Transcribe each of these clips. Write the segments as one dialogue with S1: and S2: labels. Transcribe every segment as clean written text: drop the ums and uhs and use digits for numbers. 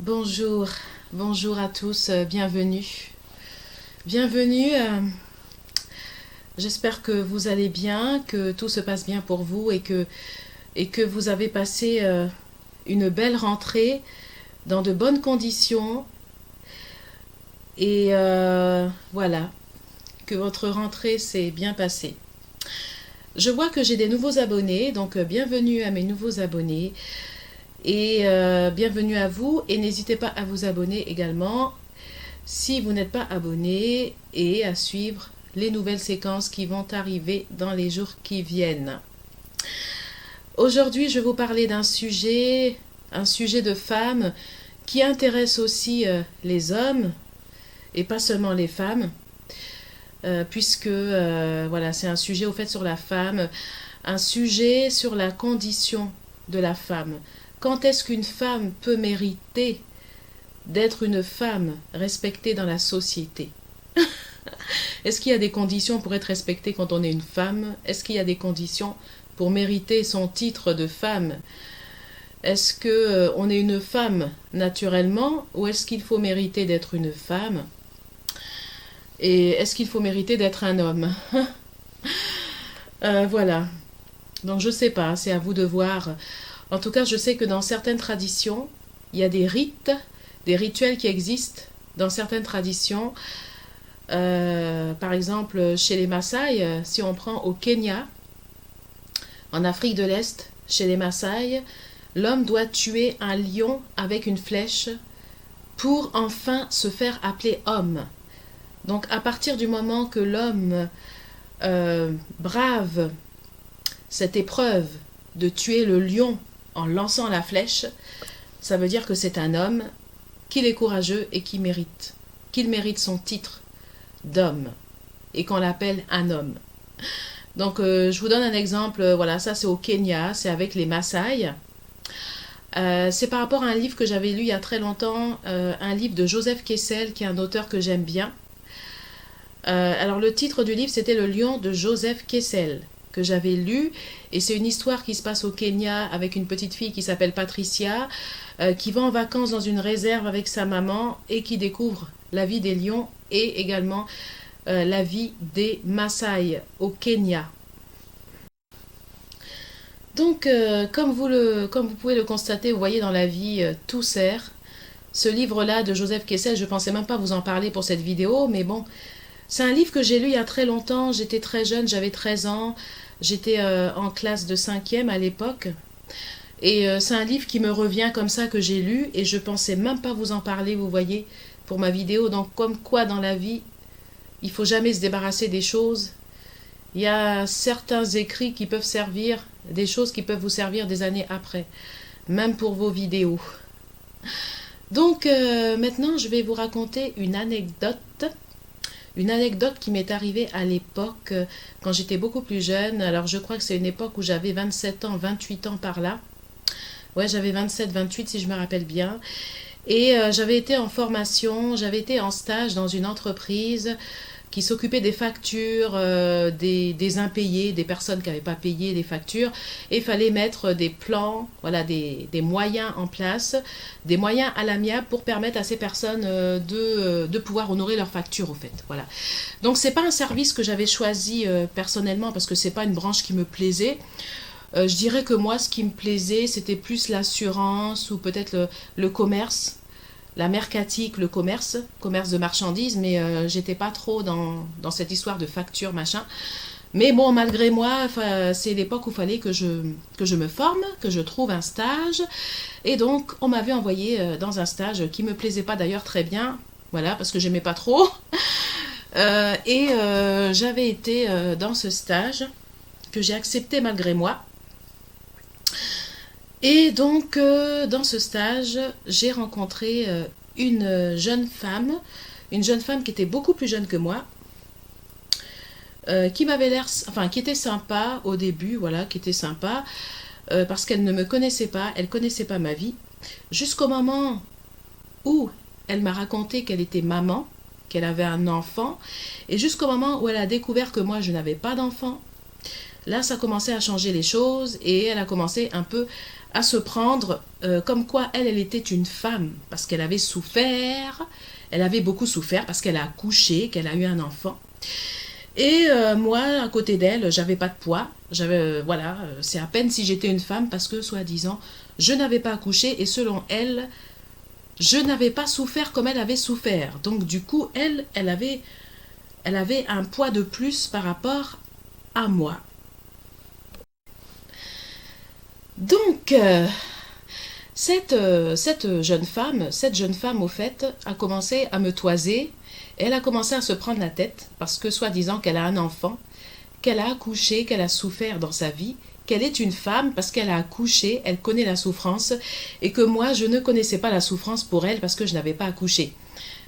S1: Bonjour, bonjour à tous, bienvenue. Bienvenue, j'espère que vous allez bien, que tout se passe bien pour vous et que vous avez passé une belle rentrée dans de bonnes conditions. Et voilà, que votre rentrée s'est bien passée. Je vois que j'ai des nouveaux abonnés, donc bienvenue à mes nouveaux abonnés. Et bienvenue à vous et n'hésitez pas à vous abonner également si vous n'êtes pas abonné et à suivre les nouvelles séquences qui vont arriver dans les jours qui viennent. Aujourd'hui, je vais vous parler d'un sujet, un sujet de femmes qui intéresse aussi les hommes et pas seulement les femmes, puisque voilà, c'est un sujet au fait sur la femme, un sujet sur la condition de la femme. Quand est-ce qu'une femme peut mériter d'être une femme respectée dans la société? Est-ce qu'il y a des conditions pour être respectée quand on est une femme? Est-ce qu'il y a des conditions pour mériter son titre de femme? Est-ce que on est une femme naturellement ou est-ce qu'il faut mériter d'être une femme? Et est-ce qu'il faut mériter d'être un homme? Voilà. Donc je sais pas, c'est à vous de voir. En tout cas, je sais que dans certaines traditions, il y a des rites, des rituels qui existent dans certaines traditions. Par exemple, chez les Maasai, si on prend au Kenya, en Afrique de l'Est, chez les Maasai, l'homme doit tuer un lion avec une flèche pour enfin se faire appeler homme. Donc à partir du moment que l'homme brave cette épreuve de tuer le lion en lançant la flèche, ça veut dire que c'est un homme, qu'il est courageux et qu'il mérite son titre d'homme et qu'on l'appelle un homme. Donc je vous donne un exemple, voilà, ça c'est au Kenya, c'est avec les Maasai. C'est par rapport à un livre que j'avais lu il y a très longtemps, un livre de Joseph Kessel, qui est un auteur que j'aime bien. Alors le titre du livre c'était Le Lion de Joseph Kessel, que j'avais lu, et c'est une histoire qui se passe au Kenya avec une petite fille qui s'appelle Patricia, qui va en vacances dans une réserve avec sa maman et qui découvre la vie des lions et également la vie des Maasai au Kenya. Donc comme vous pouvez le constater, vous voyez dans la vie, tout sert. Ce livre-là de Joseph Kessel, je ne pensais même pas vous en parler pour cette vidéo, mais bon, c'est un livre que j'ai lu il y a très longtemps, j'étais très jeune, j'avais 13 ans, j'étais en classe de 5e à l'époque. Et c'est un livre qui me revient comme ça, que j'ai lu, et je pensais même pas vous en parler, vous voyez, pour ma vidéo. Donc comme quoi dans la vie, il faut jamais se débarrasser des choses. Il y a certains écrits qui peuvent servir, des choses qui peuvent vous servir des années après, même pour vos vidéos. Donc maintenant, je vais vous raconter une anecdote. Une anecdote qui m'est arrivée à l'époque, quand j'étais beaucoup plus jeune. Alors je crois que c'est une époque où j'avais 27 ans, 28 ans par là. Ouais, j'avais 27, 28 si je me rappelle bien. Et j'avais été en formation, j'avais été en stage dans une entreprise qui s'occupait des factures, des impayés, des personnes qui n'avaient pas payé des factures. Et il fallait mettre des plans, voilà, des moyens en place, des moyens à l'amiable pour permettre à ces personnes de pouvoir honorer leurs factures, au fait. Voilà. Donc c'est pas un service que j'avais choisi personnellement parce que c'est pas une branche qui me plaisait. Je dirais que moi, ce qui me plaisait, c'était plus l'assurance ou peut-être le commerce. La mercatique, le commerce de marchandises, mais j'étais pas trop dans cette histoire de facture, machin. Mais bon, malgré moi, c'est l'époque où il fallait que je me forme, que je trouve un stage. Et donc, on m'avait envoyé dans un stage qui me plaisait pas d'ailleurs très bien, voilà, parce que j'aimais pas trop. J'avais été dans ce stage que j'ai accepté malgré moi. Et donc, dans ce stage, j'ai rencontré une jeune femme qui était beaucoup plus jeune que moi, qui m'avait l'air, enfin, qui était sympa au début, voilà, qui était sympa, parce qu'elle ne me connaissait pas, elle connaissait pas ma vie, jusqu'au moment où elle m'a raconté qu'elle était maman, qu'elle avait un enfant, et jusqu'au moment où elle a découvert que moi, je n'avais pas d'enfant. là, ça commençait à changer les choses et elle a commencé un peu à se prendre comme quoi elle était une femme parce qu'elle avait souffert, elle avait beaucoup souffert parce qu'elle a accouché, qu'elle a eu un enfant. Et moi, à côté d'elle, j'avais pas de poids. J'avais, voilà, c'est à peine si j'étais une femme parce que, soi-disant, je n'avais pas accouché et selon elle, je n'avais pas souffert comme elle avait souffert. Donc, du coup, elle avait un poids de plus par rapport à moi. Donc, cette jeune femme, au fait, a commencé à me toiser. Elle a commencé à se prendre la tête parce que, soi-disant, qu'elle a un enfant, qu'elle a accouché, qu'elle a souffert dans sa vie, qu'elle est une femme parce qu'elle a accouché, elle connaît la souffrance, et que moi, je ne connaissais pas la souffrance pour elle parce que je n'avais pas accouché.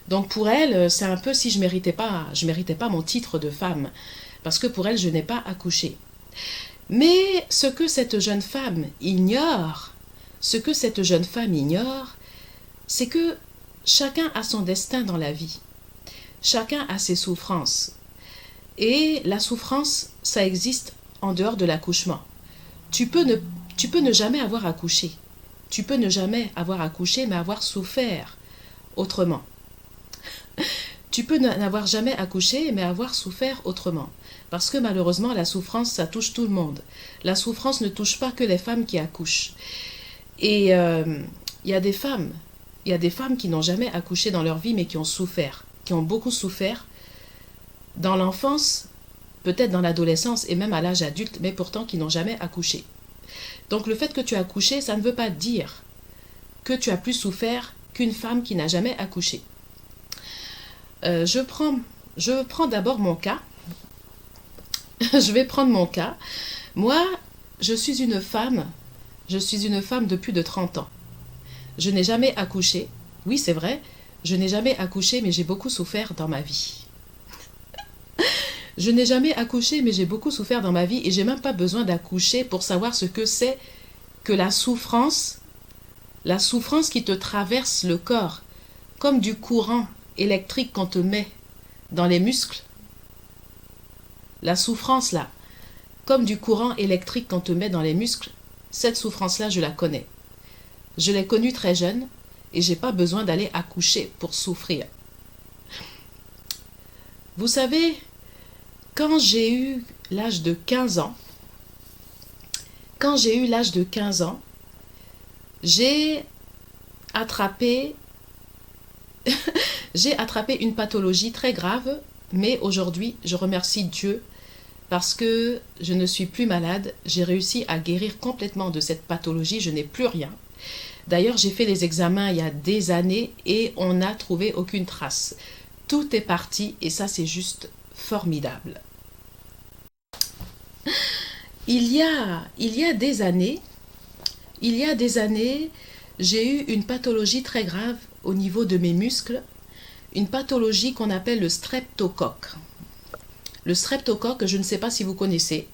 S1: Donc pour elle, c'est un peu si je méritais pas mon titre de femme, parce que pour elle, je n'ai pas accouché. Mais ce que cette jeune femme ignore, c'est que chacun a son destin dans la vie. Chacun a ses souffrances. Et la souffrance, ça existe en dehors de l'accouchement. Tu peux ne jamais avoir accouché. Tu peux ne jamais avoir accouché, mais avoir souffert autrement. Tu peux n'avoir jamais accouché, mais avoir souffert autrement. Parce que malheureusement, la souffrance, ça touche tout le monde. La souffrance ne touche pas que les femmes qui accouchent. Et il y a des femmes qui n'ont jamais accouché dans leur vie, mais qui ont souffert, qui ont beaucoup souffert dans l'enfance, peut-être dans l'adolescence et même à l'âge adulte, mais pourtant qui n'ont jamais accouché. Donc le fait que tu as accouché, ça ne veut pas dire que tu as plus souffert qu'une femme qui n'a jamais accouché. Je prends d'abord mon cas. Je vais prendre mon cas. Moi, je suis une femme de plus de 30 ans. Je n'ai jamais accouché. Oui, c'est vrai, je n'ai jamais accouché, mais j'ai beaucoup souffert dans ma vie. Je n'ai jamais accouché, mais j'ai beaucoup souffert dans ma vie et j'ai même pas besoin d'accoucher pour savoir ce que c'est que la souffrance qui te traverse le corps, comme du courant électrique qu'on te met dans les muscles. La souffrance là, comme du courant électrique qu'on te met dans les muscles, cette souffrance-là, je la connais. Je l'ai connue très jeune et j'ai pas besoin d'aller accoucher pour souffrir. Vous savez, quand j'ai eu l'âge de 15 ans, j'ai attrapé une pathologie très grave, mais aujourd'hui, je remercie Dieu parce que je ne suis plus malade. J'ai réussi à guérir complètement de cette pathologie, je n'ai plus rien. D'ailleurs, j'ai fait les examens il y a des années et on n'a trouvé aucune trace. Tout est parti et ça, c'est juste formidable. Il y a des années, j'ai eu une pathologie très grave au niveau de mes muscles, une pathologie qu'on appelle le streptocoque. Le streptocoque, je ne sais pas si vous connaissez,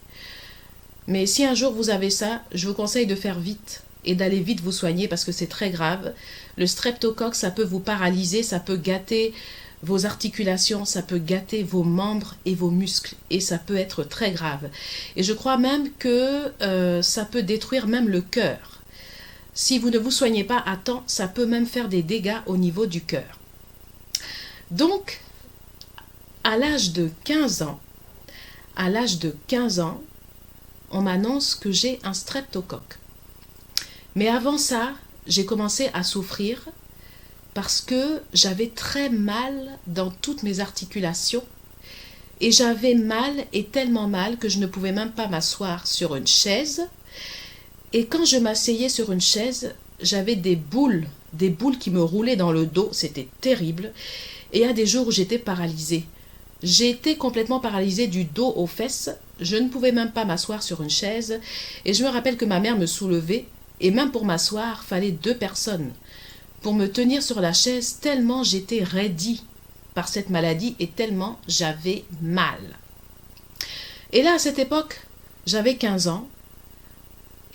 S1: mais si un jour vous avez ça, je vous conseille de faire vite et d'aller vite vous soigner parce que c'est très grave. Le streptocoque, ça peut vous paralyser, ça peut gâter vos articulations, ça peut gâter vos membres et vos muscles et ça peut être très grave. Et je crois même que ça peut détruire même le cœur. Si vous ne vous soignez pas à temps, ça peut même faire des dégâts au niveau du cœur. Donc, à l'âge de 15 ans, on m'annonce que j'ai un streptocoque. Mais avant ça, j'ai commencé à souffrir parce que j'avais très mal dans toutes mes articulations et j'avais mal et tellement mal que je ne pouvais même pas m'asseoir sur une chaise. Et quand je m'asseyais sur une chaise, j'avais des boules qui me roulaient dans le dos, c'était terrible. Et il y a des jours où j'étais paralysée. J'ai été complètement paralysée du dos aux fesses, je ne pouvais même pas m'asseoir sur une chaise. Et je me rappelle que ma mère me soulevait, et même pour m'asseoir, fallait 2 personnes pour me tenir sur la chaise tellement j'étais raidie par cette maladie et tellement j'avais mal. Et là, à cette époque, j'avais 15 ans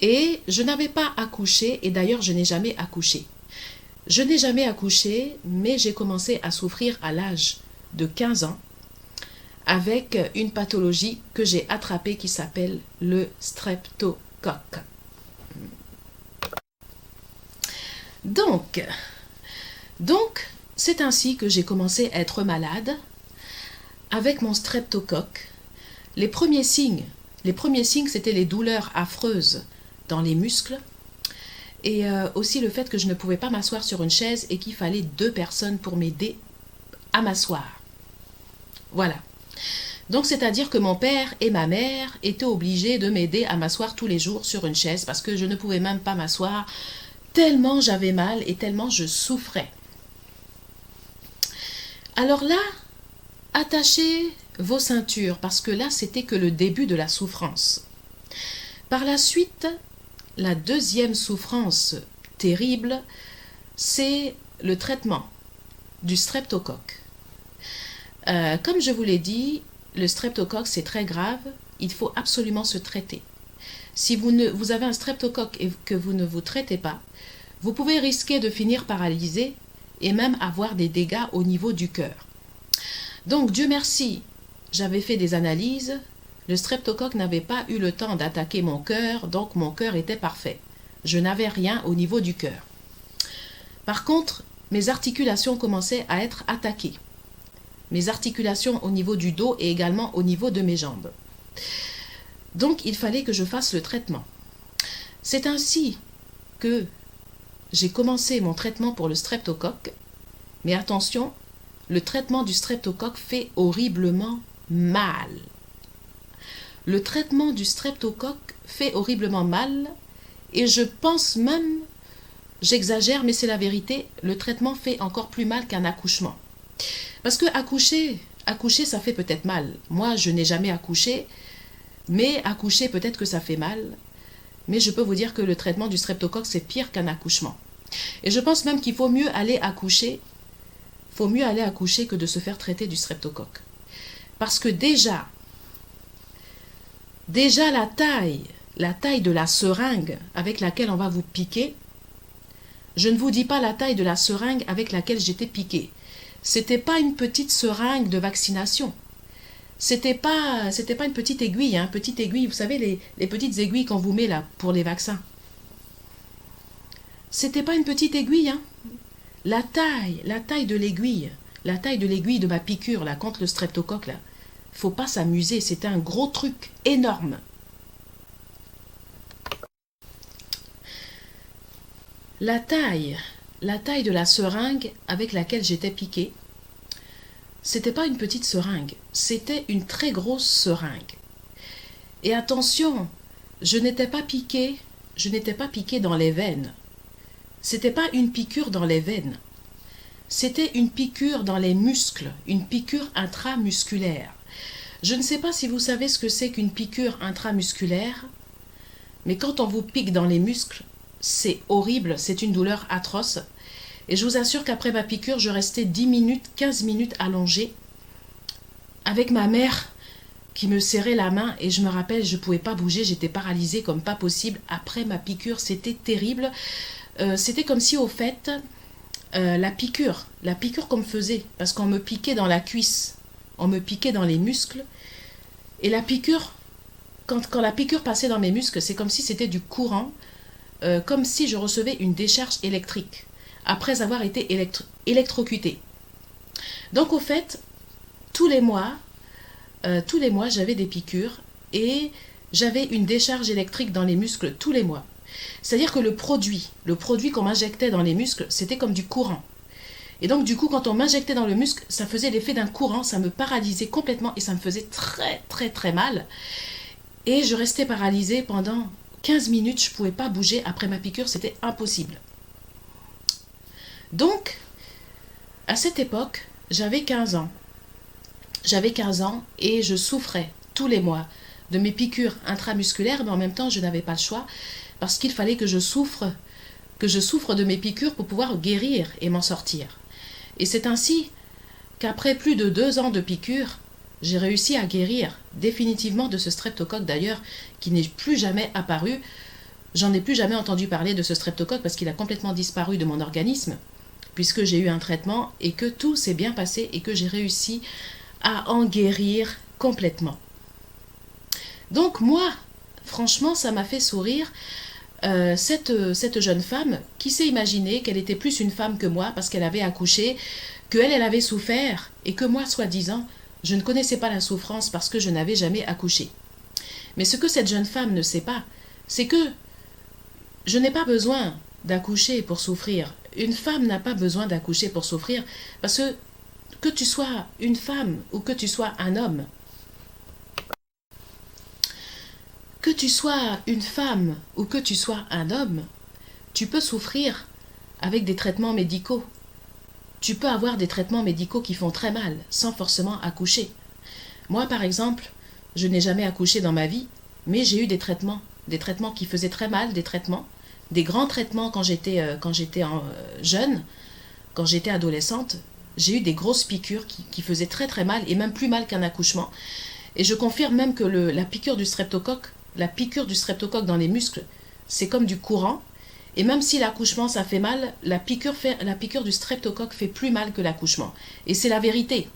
S1: et je n'avais pas accouché et d'ailleurs, je n'ai jamais accouché. Je n'ai jamais accouché, mais j'ai commencé à souffrir à l'âge de 15 ans. avec une pathologie que j'ai attrapée qui s'appelle le streptocoque. Donc, c'est ainsi que j'ai commencé à être malade avec mon streptocoque. Les premiers signes, c'était les douleurs affreuses dans les muscles et aussi le fait que je ne pouvais pas m'asseoir sur une chaise et qu'il fallait 2 personnes pour m'aider à m'asseoir. Voilà. Donc, c'est-à-dire que mon père et ma mère étaient obligés de m'aider à m'asseoir tous les jours sur une chaise parce que je ne pouvais même pas m'asseoir tellement j'avais mal et tellement je souffrais. Alors là, attachez vos ceintures parce que là, c'était que le début de la souffrance. Par la suite, la deuxième souffrance terrible, c'est le traitement du streptocoque. Comme je vous l'ai dit, le streptocoque, c'est très grave. Il faut absolument se traiter. Si vous avez un streptocoque et que vous ne vous traitez pas, vous pouvez risquer de finir paralysé et même avoir des dégâts au niveau du cœur. Donc, Dieu merci, j'avais fait des analyses. Le streptocoque n'avait pas eu le temps d'attaquer mon cœur, donc mon cœur était parfait. Je n'avais rien au niveau du cœur. Par contre, mes articulations commençaient à être attaquées. Mes articulations au niveau du dos et également au niveau de mes jambes. Donc, il fallait que je fasse le traitement. C'est ainsi que j'ai commencé mon traitement pour le streptocoque. Mais attention, le traitement du streptocoque fait horriblement mal. Le traitement du streptocoque fait horriblement mal et je pense même, j'exagère mais c'est la vérité, le traitement fait encore plus mal qu'un accouchement. Parce que accoucher ça fait peut-être mal. Moi je n'ai jamais accouché, mais accoucher peut-être que ça fait mal. Mais je peux vous dire que le traitement du streptocoque c'est pire qu'un accouchement. Et je pense même qu'il faut mieux aller accoucher. Que de se faire traiter du streptocoque. Parce que déjà la taille de la seringue avec laquelle on va vous piquer, je ne vous dis pas la taille de la seringue avec laquelle j'étais piqué. C'était pas une petite seringue de vaccination. C'était pas une petite aiguille, hein, petite aiguille, vous savez les petites aiguilles qu'on vous met là pour les vaccins. C'était pas une petite aiguille, hein. La taille de l'aiguille de ma piqûre là contre le streptocoque là, faut pas s'amuser, c'était un gros truc énorme. La taille de la seringue avec laquelle j'étais piqué, c'était pas une petite seringue, c'était une très grosse seringue. Et attention, je n'étais pas piqué dans les veines. C'était pas une piqûre dans les veines. C'était une piqûre dans les muscles, une piqûre intramusculaire. Je ne sais pas si vous savez ce que c'est qu'une piqûre intramusculaire, mais quand on vous pique dans les muscles, c'est horrible, c'est une douleur atroce. Et je vous assure qu'après ma piqûre, je restais 10 minutes, 15 minutes allongée, avec ma mère qui me serrait la main, et je me rappelle, je ne pouvais pas bouger, j'étais paralysée comme pas possible. Après ma piqûre, c'était terrible. C'était comme si au fait, la piqûre qu'on me faisait, parce qu'on me piquait dans la cuisse, on me piquait dans les muscles, et la piqûre, quand la piqûre passait dans mes muscles, c'est comme si c'était du courant, comme si je recevais une décharge électrique, après avoir été électrocutée. Donc au fait, tous les mois, j'avais des piqûres, et j'avais une décharge électrique dans les muscles tous les mois. C'est-à-dire que le produit qu'on m'injectait dans les muscles, c'était comme du courant. Et donc du coup, quand on m'injectait dans le muscle, ça faisait l'effet d'un courant, ça me paralysait complètement et ça me faisait très très très mal. Et je restais paralysée pendant 15 minutes, je ne pouvais pas bouger. Après ma piqûre, c'était impossible. Donc, à cette époque, j'avais 15 ans. J'avais 15 ans et je souffrais tous les mois de mes piqûres intramusculaires, mais en même temps, je n'avais pas le choix parce qu'il fallait que je souffre de mes piqûres pour pouvoir guérir et m'en sortir. Et c'est ainsi qu'après plus de 2 ans de piqûres, j'ai réussi à guérir définitivement de ce streptocoque d'ailleurs, qui n'est plus jamais apparu. J'en ai plus jamais entendu parler de ce streptocoque parce qu'il a complètement disparu de mon organisme, puisque j'ai eu un traitement et que tout s'est bien passé et que j'ai réussi à en guérir complètement. Donc moi, franchement, ça m'a fait sourire cette jeune femme qui s'est imaginée qu'elle était plus une femme que moi parce qu'elle avait accouché, qu'elle, elle avait souffert et que moi, soi-disant, je ne connaissais pas la souffrance parce que je n'avais jamais accouché. Mais ce que cette jeune femme ne sait pas, c'est que je n'ai pas besoin d'accoucher pour souffrir. Une femme n'a pas besoin d'accoucher pour souffrir parce que tu sois une femme ou que tu sois un homme, que tu sois une femme ou que tu sois un homme, tu peux souffrir avec des traitements médicaux. Tu peux avoir des traitements médicaux qui font très mal sans forcément accoucher. Moi, par exemple, je n'ai jamais accouché dans ma vie, mais j'ai eu des traitements qui faisaient très mal, des grands traitements quand j'étais jeune, quand j'étais adolescente. J'ai eu des grosses piqûres qui faisaient très très mal et même plus mal qu'un accouchement. Et je confirme même que la piqûre du streptocoque dans les muscles, c'est comme du courant. Et même si l'accouchement ça fait mal, la piqûre du streptocoque fait plus mal que l'accouchement. Et c'est la vérité.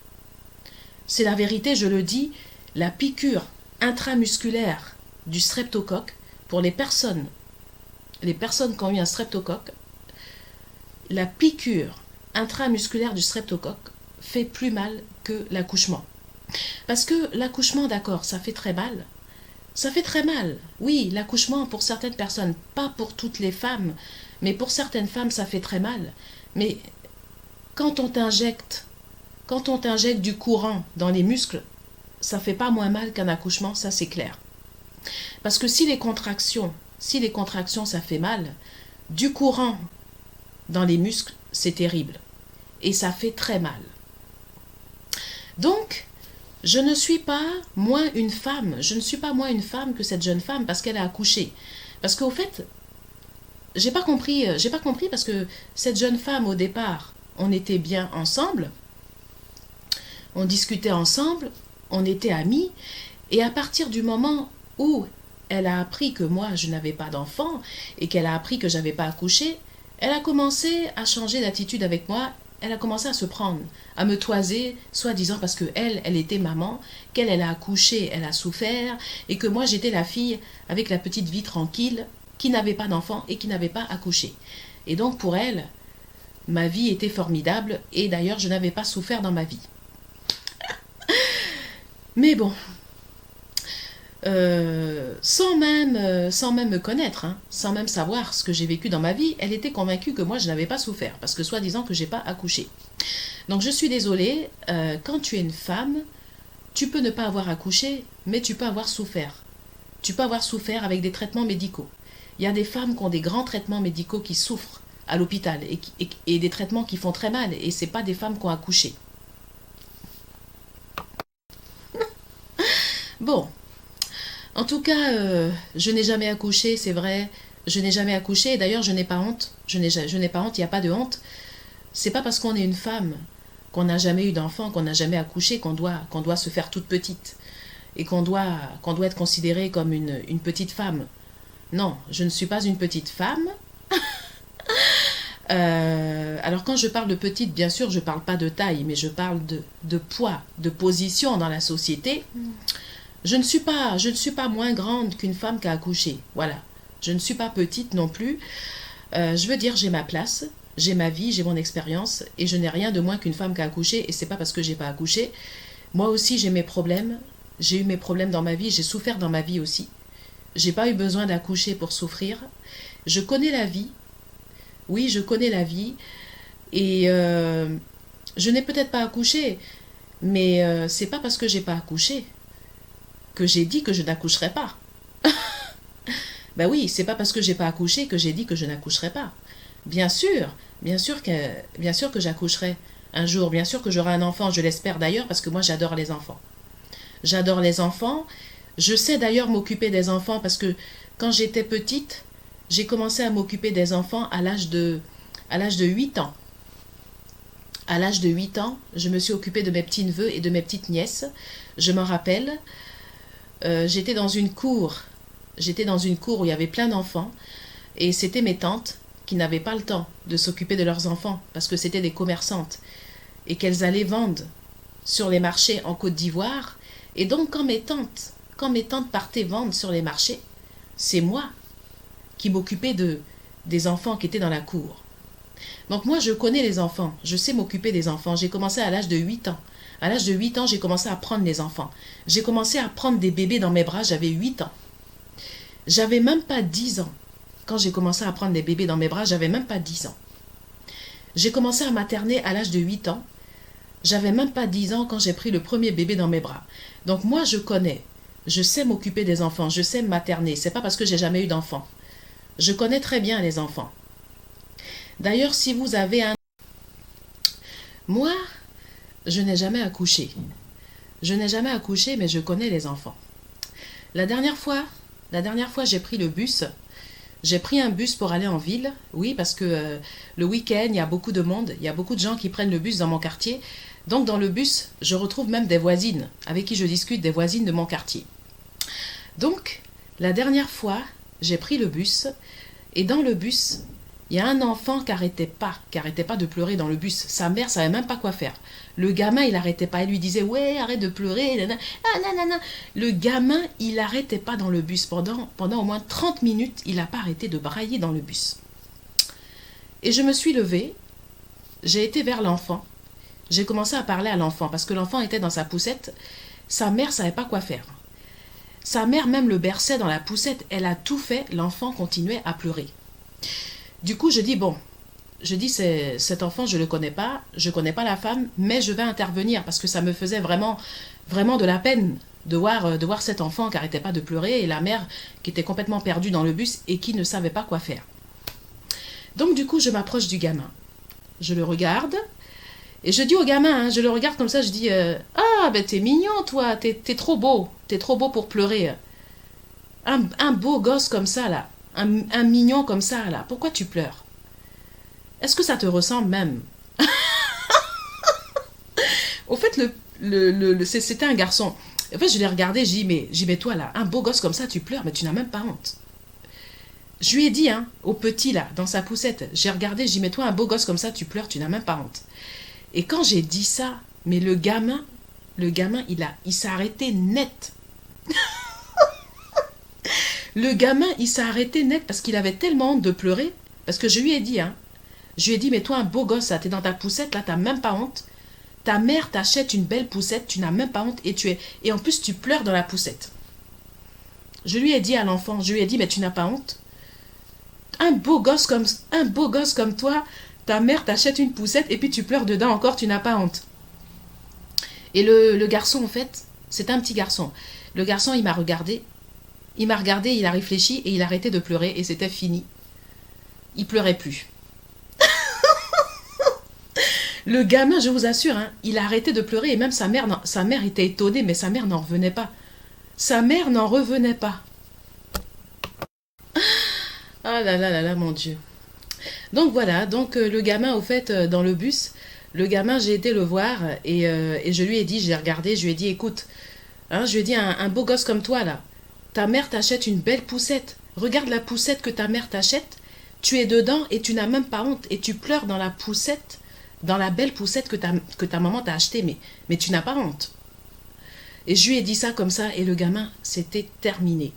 S1: C'est la vérité, je le dis, la piqûre intramusculaire du streptocoque, pour les personnes qui ont eu un streptocoque, la piqûre intramusculaire du streptocoque fait plus mal que l'accouchement. Parce que l'accouchement, d'accord, ça fait très mal. Ça fait très mal. Oui, l'accouchement pour certaines personnes, pas pour toutes les femmes, mais pour certaines femmes, ça fait très mal. Mais quand on t'injecte du courant dans les muscles, ça fait pas moins mal qu'un accouchement, ça c'est clair. Parce que si les contractions ça fait mal, du courant dans les muscles, c'est terrible. Et ça fait très mal. Donc, je ne suis pas moins une femme que cette jeune femme parce qu'elle a accouché. Parce qu'au fait, j'ai pas compris parce que cette jeune femme au départ, on était bien ensemble, on discutait ensemble, on était amis, et à partir du moment où elle a appris que moi je n'avais pas d'enfant et qu'elle a appris que j'avais pas accouché, elle a commencé à changer d'attitude avec moi. Elle a commencé à se prendre, à me toiser, soi-disant parce que elle était maman, elle a accouché, elle a souffert, et que moi j'étais la fille avec la petite vie tranquille, qui n'avait pas d'enfant et qui n'avait pas accouché. Et donc pour elle, ma vie était formidable, et d'ailleurs je n'avais pas souffert dans ma vie. Mais bon, sans même me connaître, hein, sans même savoir ce que j'ai vécu dans ma vie, elle était convaincue que moi je n'avais pas souffert, parce que soi-disant que j'ai pas accouché. Donc je suis désolée, quand tu es une femme, tu peux ne pas avoir accouché, mais tu peux avoir souffert. Tu peux avoir souffert avec des traitements médicaux. Il y a des femmes qui ont des grands traitements médicaux qui souffrent à l'hôpital et des traitements qui font très mal, et c'est pas des femmes qui ont accouché. Bon. En tout cas, je n'ai jamais accouché, c'est vrai. Je n'ai jamais accouché, et d'ailleurs, je n'ai pas honte. Je n'ai pas honte, il n'y a pas de honte. C'est pas parce qu'on est une femme, qu'on n'a jamais eu d'enfant, qu'on n'a jamais accouché, qu'on doit se faire toute petite. Et qu'on doit être considérée comme une petite femme. Non, je ne suis pas une petite femme. Alors quand je parle de petite, bien sûr, je ne parle pas de taille, mais je parle de poids, de position dans la société. Je ne suis pas moins grande qu'une femme qui a accouché. Voilà. Je ne suis pas petite non plus. Je veux dire, j'ai ma place, j'ai ma vie, j'ai mon expérience, et je n'ai rien de moins qu'une femme qui a accouché, et c'est pas parce que j'ai pas accouché. Moi aussi, j'ai mes problèmes. J'ai eu mes problèmes dans ma vie, j'ai souffert dans ma vie aussi. J'ai pas eu besoin d'accoucher pour souffrir. Je connais la vie. Oui, je connais la vie. Et je n'ai peut-être pas accouché, mais c'est pas parce que j'ai pas accouché que j'ai dit que je n'accoucherai pas. Ben oui, c'est pas parce que j'ai pas accouché que j'ai dit que je n'accoucherai pas. Bien sûr que j'accoucherai un jour, bien sûr que j'aurai un enfant, je l'espère d'ailleurs, parce que moi j'adore les enfants. J'adore les enfants. Je sais d'ailleurs m'occuper des enfants parce que quand j'étais petite, j'ai commencé à m'occuper des enfants à l'âge de 8 ans. À l'âge de 8 ans, je me suis occupée de mes petits-neveux et de mes petites nièces. Je m'en rappelle. J'étais dans une cour où il y avait plein d'enfants, et c'était mes tantes qui n'avaient pas le temps de s'occuper de leurs enfants parce que c'était des commerçantes et qu'elles allaient vendre sur les marchés en Côte d'Ivoire. Et donc, quand mes tantes partaient vendre sur les marchés, c'est moi qui m'occupais des enfants qui étaient dans la cour. Donc moi, je connais les enfants, je sais m'occuper des enfants. J'ai commencé à l'âge de 8 ans. À l'âge de 8 ans, j'ai commencé à prendre les enfants. J'ai commencé à prendre des bébés dans mes bras, j'avais 8 ans. J'avais même pas 10 ans. Quand j'ai commencé à prendre des bébés dans mes bras, j'avais même pas 10 ans. J'ai commencé à materner à l'âge de 8 ans. J'avais même pas 10 ans quand j'ai pris le premier bébé dans mes bras. Donc moi, je connais. Je sais m'occuper des enfants, je sais materner. C'est pas parce que j'ai jamais eu d'enfants. Je connais très bien les enfants. D'ailleurs, si vous avez un... Moi, je n'ai jamais accouché. Je n'ai jamais accouché, mais je connais les enfants. La dernière fois, j'ai pris le bus. J'ai pris un bus pour aller en ville. Oui, parce que le week-end, il y a beaucoup de monde. Il y a beaucoup de gens qui prennent le bus dans mon quartier. Donc, dans le bus, je retrouve même des voisines avec qui je discute, des voisines de mon quartier. Donc, la dernière fois, j'ai pris le bus. Et dans le bus, il y a un enfant qui arrêtait pas de pleurer dans le bus. Sa mère savait même pas quoi faire. Le gamin, il arrêtait pas. Il lui disait, ouais, arrête de pleurer. Nanana. Ah, nanana. Le gamin, il arrêtait pas dans le bus. Pendant au moins 30 minutes, il n'a pas arrêté de brailler dans le bus. Et je me suis levée. J'ai été vers l'enfant. J'ai commencé à parler à l'enfant parce que l'enfant était dans sa poussette. Sa mère savait pas quoi faire. Sa mère même le berçait dans la poussette. Elle a tout fait. L'enfant continuait à pleurer. Du coup, je dis, cet enfant, je ne le connais pas, je ne connais pas la femme, mais je vais intervenir parce que ça me faisait vraiment, vraiment de la peine de voir cet enfant qui n'arrêtait pas de pleurer et la mère qui était complètement perdue dans le bus et qui ne savait pas quoi faire. Donc, du coup, je m'approche du gamin. Je le regarde et je dis au gamin, hein, je le regarde comme ça, je dis, ah, ben t'es mignon, toi, t'es trop beau pour pleurer. Un beau gosse comme ça, là. Un mignon comme ça, là. Pourquoi tu pleures? Est-ce que ça te ressemble même? Au fait, c'était un garçon. En fait, je l'ai regardé, j'ai dit, mais toi, là, un beau gosse comme ça, tu pleures, mais tu n'as même pas honte. Je lui ai dit, hein, au petit, là, dans sa poussette, j'ai regardé, j'ai dit, mais toi, un beau gosse comme ça, tu pleures, tu n'as même pas honte. Et quand j'ai dit ça, mais le gamin, il s'est arrêté net. Le gamin, il s'est arrêté net parce qu'il avait tellement honte de pleurer. Parce que je lui ai dit, hein. Je lui ai dit, mais toi, un beau gosse, là, t'es dans ta poussette, là, t'as même pas honte. Ta mère t'achète une belle poussette, tu n'as même pas honte et en plus, tu pleures dans la poussette. Je lui ai dit à l'enfant, je lui ai dit, mais tu n'as pas honte. Un beau gosse comme toi, ta mère t'achète une poussette et puis tu pleures dedans encore, tu n'as pas honte. Et le garçon, en fait, c'est un petit garçon. Le garçon, il m'a regardé, il a réfléchi et il a arrêté de pleurer et c'était fini. Il pleurait plus. Le gamin, je vous assure, hein, il a arrêté de pleurer et même sa mère était étonnée, mais sa mère n'en revenait pas. Sa mère n'en revenait pas. Ah là là là là, mon Dieu. Donc voilà, le gamin, au fait, dans le bus, le gamin, j'ai été le voir et je lui ai dit, j'ai regardé, je lui ai dit, écoute, hein, je lui ai dit, un beau gosse comme toi, là, ta mère t'achète une belle poussette. Regarde la poussette que ta mère t'achète. Tu es dedans et tu n'as même pas honte. Et tu pleures dans la poussette, dans la belle poussette que ta maman t'a achetée. Mais tu n'as pas honte. Et je lui ai dit ça comme ça et le gamin, c'était terminé.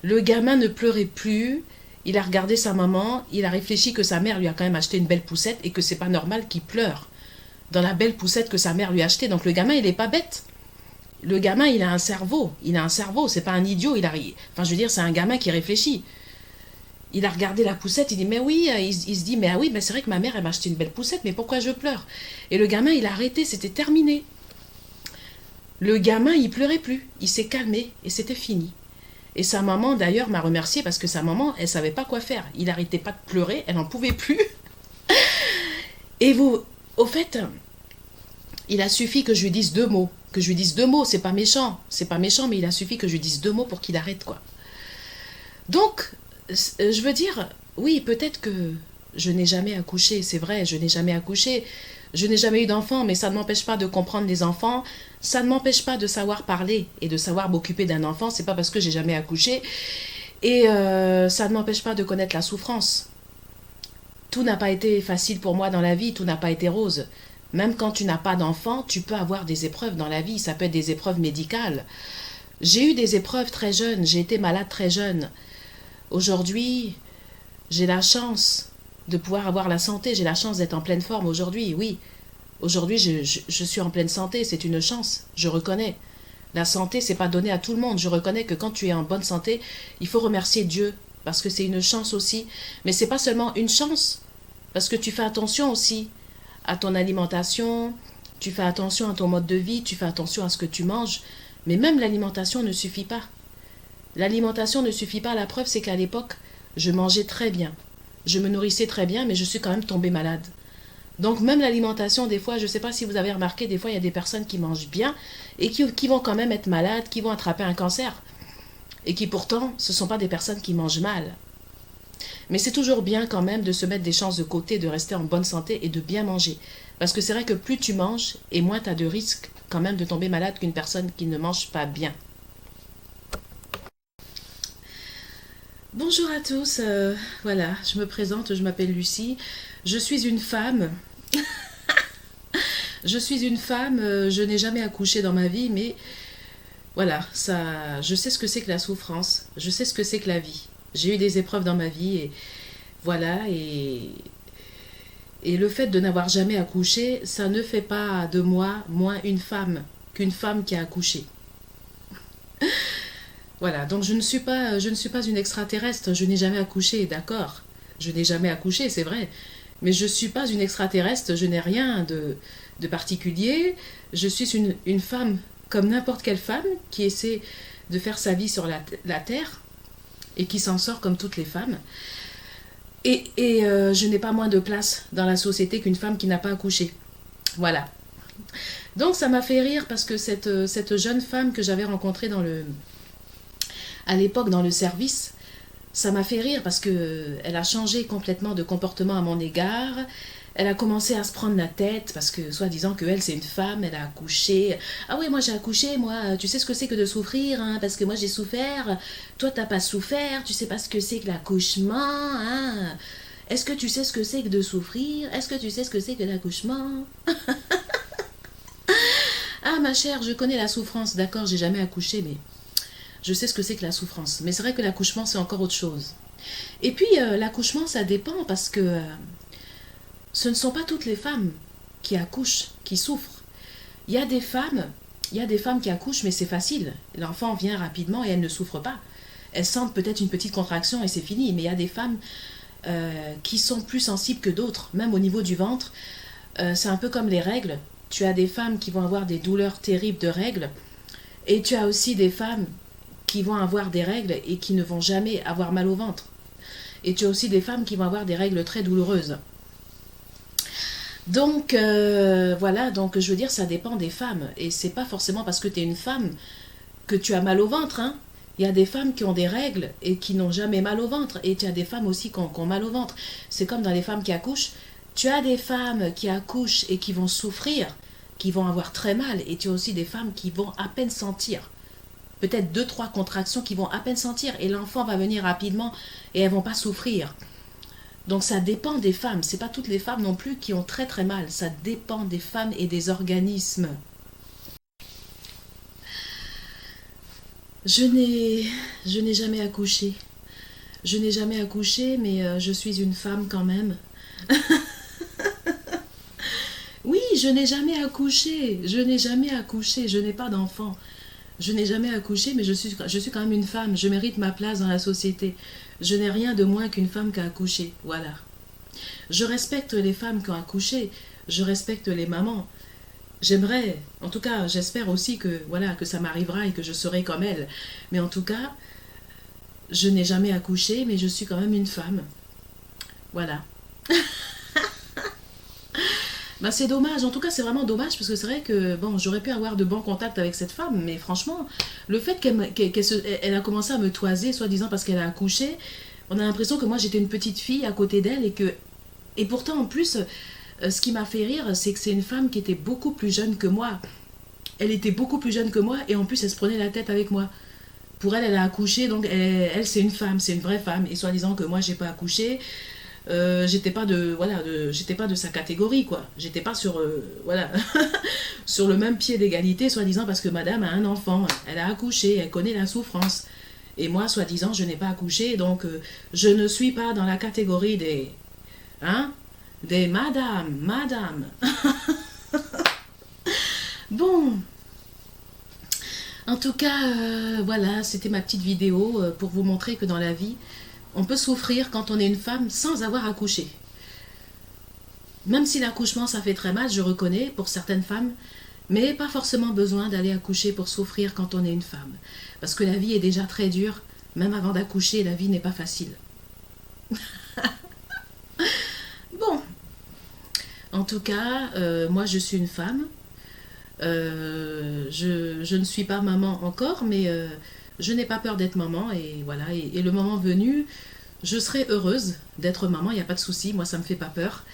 S1: Le gamin ne pleurait plus. Il a regardé sa maman. Il a réfléchi que sa mère lui a quand même acheté une belle poussette et que c'est pas normal qu'il pleure dans la belle poussette que sa mère lui a achetée. Donc le gamin, il n'est pas bête. Le gamin, il a un cerveau, c'est pas un idiot, enfin je veux dire, c'est un gamin qui réfléchit. Il a regardé la poussette, il dit, mais oui, il se dit, mais ah oui, mais c'est vrai que ma mère, elle m'a acheté une belle poussette, mais pourquoi je pleure? Et le gamin, il a arrêté, c'était terminé. Le gamin, il pleurait plus, il s'est calmé, et c'était fini. Et sa maman, d'ailleurs, m'a remercié parce que sa maman, elle savait pas quoi faire. Il arrêtait pas de pleurer, elle n'en pouvait plus. Et au fait, il a suffi que je lui dise 2 mots. Que je lui dise 2 mots, c'est pas méchant, mais il a suffi que je lui dise 2 mots pour qu'il arrête, quoi. Donc, je veux dire, oui, peut-être que je n'ai jamais accouché, c'est vrai, je n'ai jamais accouché, je n'ai jamais eu d'enfant, mais ça ne m'empêche pas de comprendre les enfants, ça ne m'empêche pas de savoir parler et de savoir m'occuper d'un enfant, c'est pas parce que j'ai jamais accouché, et ça ne m'empêche pas de connaître la souffrance. Tout n'a pas été facile pour moi dans la vie, tout n'a pas été rose. Même quand tu n'as pas d'enfant, tu peux avoir des épreuves dans la vie. Ça peut être des épreuves médicales. J'ai eu des épreuves très jeunes. J'ai été malade très jeune. Aujourd'hui, j'ai la chance de pouvoir avoir la santé. J'ai la chance d'être en pleine forme aujourd'hui, oui. Aujourd'hui, je suis en pleine santé. C'est une chance. Je reconnais. La santé, c'est pas donné à tout le monde. Je reconnais que quand tu es en bonne santé, il faut remercier Dieu parce que c'est une chance aussi. Mais c'est pas seulement une chance, parce que tu fais attention aussi à ton alimentation, tu fais attention à ton mode de vie, tu fais attention à ce que tu manges. Mais même l'alimentation ne suffit pas. L'alimentation ne suffit pas. La preuve, c'est qu'à l'époque, je mangeais très bien. Je me nourrissais très bien, mais je suis quand même tombée malade. Donc même l'alimentation, des fois, je ne sais pas si vous avez remarqué, des fois, il y a des personnes qui mangent bien et qui vont quand même être malades, qui vont attraper un cancer. Et qui pourtant, ce ne sont pas des personnes qui mangent mal. Mais c'est toujours bien quand même de se mettre des chances de côté, de rester en bonne santé et de bien manger. Parce que c'est vrai que plus tu manges, et moins tu as de risques quand même de tomber malade qu'une personne qui ne mange pas bien. Bonjour à tous, voilà, je me présente, je m'appelle Lucie. Je suis une femme. Je suis une femme, je n'ai jamais accouché dans ma vie, mais voilà, ça, je sais ce que c'est que la souffrance, je sais ce que c'est que la vie. J'ai eu des épreuves dans ma vie et voilà, et le fait de n'avoir jamais accouché, ça ne fait pas de moi moins une femme qu'une femme qui a accouché. Voilà, donc je ne suis pas une extraterrestre, je n'ai jamais accouché, d'accord. Je n'ai jamais accouché, c'est vrai. Mais je ne suis pas une extraterrestre, je n'ai rien de particulier. Je suis une femme comme n'importe quelle femme qui essaie de faire sa vie sur la terre et qui s'en sort comme toutes les femmes. Et je n'ai pas moins de place dans la société qu'une femme qui n'a pas accouché. Voilà. Donc ça m'a fait rire parce que cette jeune femme que j'avais rencontrée à l'époque dans le service, ça m'a fait rire parce que elle a changé complètement de comportement à mon égard. Elle a commencé à se prendre la tête parce que, soi-disant que elle c'est une femme, elle a accouché. Ah oui, moi j'ai accouché, moi, tu sais ce que c'est que de souffrir, hein, parce que moi j'ai souffert. Toi t'as pas souffert, tu sais pas ce que c'est que l'accouchement, hein. Est-ce que tu sais ce que c'est que de souffrir? Est-ce que tu sais ce que c'est que l'accouchement? Ah ma chère, je connais la souffrance, d'accord, j'ai jamais accouché, mais je sais ce que c'est que la souffrance. Mais c'est vrai que l'accouchement c'est encore autre chose. Et puis l'accouchement ça dépend parce que ce ne sont pas toutes les femmes qui accouchent, qui souffrent. Il y a des femmes, il y a des femmes qui accouchent, mais c'est facile. L'enfant vient rapidement et elles ne souffrent pas. Elles sentent peut-être une petite contraction et c'est fini. Mais il y a des femmes qui sont plus sensibles que d'autres, même au niveau du ventre. C'est un peu comme les règles. Tu as des femmes qui vont avoir des douleurs terribles de règles. Et tu as aussi des femmes qui vont avoir des règles et qui ne vont jamais avoir mal au ventre. Et tu as aussi des femmes qui vont avoir des règles très douloureuses. Donc voilà, donc je veux dire, ça dépend des femmes. Et c'est pas forcément parce que tu es une femme que tu as mal au ventre, hein. Il y a des femmes qui ont des règles et qui n'ont jamais mal au ventre. Et tu as des femmes aussi qui ont mal au ventre. C'est comme dans les femmes qui accouchent. Tu as des femmes qui accouchent et qui vont souffrir, qui vont avoir très mal. Et tu as aussi des femmes qui vont à peine sentir. Peut-être 2-3 contractions qui vont à peine sentir. Et l'enfant va venir rapidement et elles vont pas souffrir. Donc ça dépend des femmes. C'est pas toutes les femmes non plus qui ont très très mal. Ça dépend des femmes et des organismes. Je n'ai jamais accouché. Je n'ai jamais accouché, mais je suis une femme quand même. Oui, je n'ai jamais accouché. Je n'ai jamais accouché. Je n'ai pas d'enfant. Je n'ai jamais accouché, mais je suis quand même une femme. Je mérite ma place dans la société. Je n'ai rien de moins qu'une femme qui a accouché. Voilà. Je respecte les femmes qui ont accouché. Je respecte les mamans. J'aimerais, en tout cas, j'espère aussi que, voilà, que ça m'arrivera et que je serai comme elles. Mais en tout cas, je n'ai jamais accouché, mais je suis quand même une femme. Voilà. Ben, c'est dommage, en tout cas c'est vraiment dommage parce que c'est vrai que bon, j'aurais pu avoir de bons contacts avec cette femme, mais franchement, le fait qu'elle a commencé à me toiser, soi-disant parce qu'elle a accouché, on a l'impression que moi j'étais une petite fille à côté d'elle et pourtant en plus, ce qui m'a fait rire, c'est que c'est une femme qui était beaucoup plus jeune que moi. Elle était beaucoup plus jeune que moi et en plus elle se prenait la tête avec moi. Pour elle, elle a accouché, donc elle c'est une femme, c'est une vraie femme. Et soi-disant que moi j'ai pas accouché, j'étais pas de voilà j'étais pas de sa catégorie quoi, j'étais pas sur voilà sur le même pied d'égalité soi-disant parce que madame a un enfant, elle a accouché, elle connaît la souffrance et moi soi-disant je n'ai pas accouché donc je ne suis pas dans la catégorie des hein des madame. Bon, en tout cas voilà, c'était ma petite vidéo pour vous montrer que dans la vie on peut souffrir quand on est une femme sans avoir accouché. Même si l'accouchement ça fait très mal, je reconnais, pour certaines femmes, mais pas forcément besoin d'aller accoucher pour souffrir quand on est une femme. Parce que la vie est déjà très dure, même avant d'accoucher, la vie n'est pas facile. Bon, en tout cas, moi je suis une femme. Je ne suis pas maman encore, mais je n'ai pas peur d'être maman. Et voilà, et le moment venu, je serai heureuse d'être maman, il n'y a pas de souci, moi ça me fait pas peur.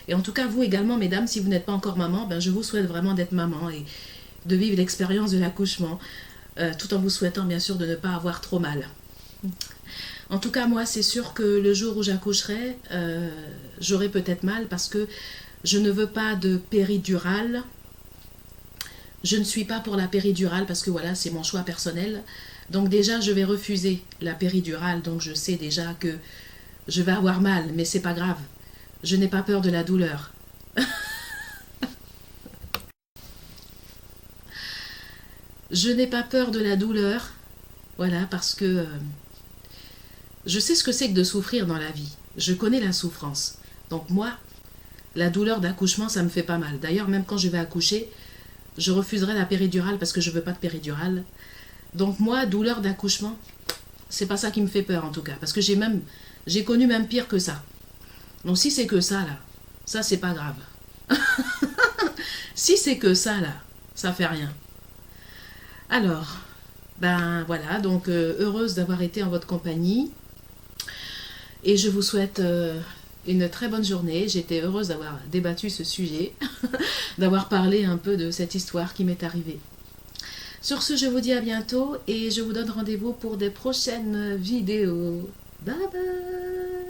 S1: Et en tout cas, vous également, mesdames, si vous n'êtes pas encore maman, ben, je vous souhaite vraiment d'être maman et de vivre l'expérience de l'accouchement, tout en vous souhaitant bien sûr de ne pas avoir trop mal. En tout cas, moi, c'est sûr que le jour où j'accoucherai, j'aurai peut-être mal parce que je ne veux pas de péridurale. Je ne suis pas pour la péridurale parce que voilà, c'est mon choix personnel. Donc déjà, je vais refuser la péridurale, donc je sais déjà que je vais avoir mal, mais c'est pas grave. Je n'ai pas peur de la douleur. Je n'ai pas peur de la douleur, voilà, parce que je sais ce que c'est que de souffrir dans la vie. Je connais la souffrance. Donc moi, la douleur d'accouchement, ça me fait pas mal. D'ailleurs, même quand je vais accoucher, je refuserai la péridurale parce que je veux pas de péridurale. Donc moi, douleur d'accouchement, c'est pas ça qui me fait peur en tout cas. Parce que j'ai connu même pire que ça. Donc si c'est que ça là, ça c'est pas grave. Si c'est que ça là, ça fait rien. Alors, ben voilà, donc heureuse d'avoir été en votre compagnie. Et je vous souhaite une très bonne journée. J'étais heureuse d'avoir débattu ce sujet, d'avoir parlé un peu de cette histoire qui m'est arrivée. Sur ce, je vous dis à bientôt et je vous donne rendez-vous pour des prochaines vidéos. Bye bye!